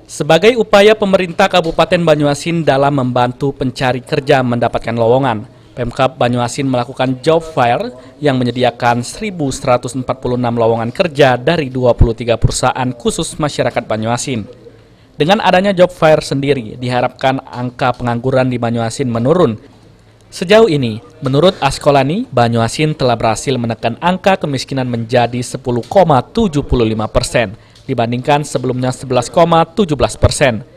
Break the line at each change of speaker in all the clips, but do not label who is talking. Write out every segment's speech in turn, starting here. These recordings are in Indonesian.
Sebagai upaya pemerintah Kabupaten Banyuasin dalam membantu pencari kerja mendapatkan lowongan, Pemkab Banyuasin melakukan job fair yang menyediakan 1.146 lowongan kerja dari 23 perusahaan khusus masyarakat Banyuasin. Dengan adanya job fair sendiri, diharapkan angka pengangguran di Banyuasin menurun. Sejauh ini, menurut Askolani, Banyuasin telah berhasil menekan angka kemiskinan menjadi 10,75% dibandingkan sebelumnya 11,17%.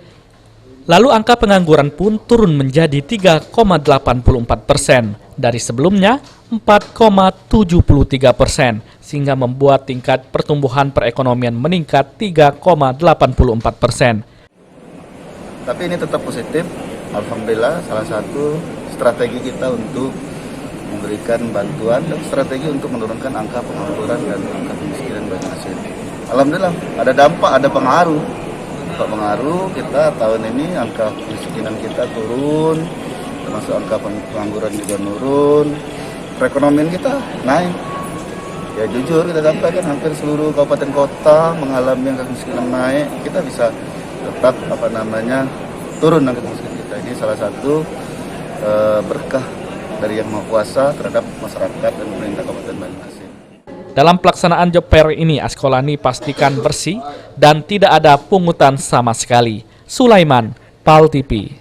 Lalu angka pengangguran pun turun menjadi 3,84% dari sebelumnya 4,73%, sehingga membuat tingkat pertumbuhan perekonomian meningkat 3,84%.
Tapi ini tetap positif, alhamdulillah salah satu strategi kita untuk memberikan bantuan dan strategi untuk menurunkan angka pengangguran dan angka kemiskinan Banyuasin. Alhamdulillah ada dampak, ada pengaruh. Kita tahun ini angka kemiskinan kita turun, termasuk angka pengangguran juga menurun, perekonomian kita naik. Ya jujur kita sampaikan hampir seluruh kabupaten kota mengalami angka kemiskinan naik, kita bisa tetap turun angka kemiskinan kita. Ini salah satu berkah dari Yang Maha Kuasa terhadap masyarakat dan pemerintah Kabupaten Banyuasin.
Dalam pelaksanaan job fair ini, Askolani pastikan bersih dan tidak ada pungutan sama sekali. Sulaiman, PAL TV.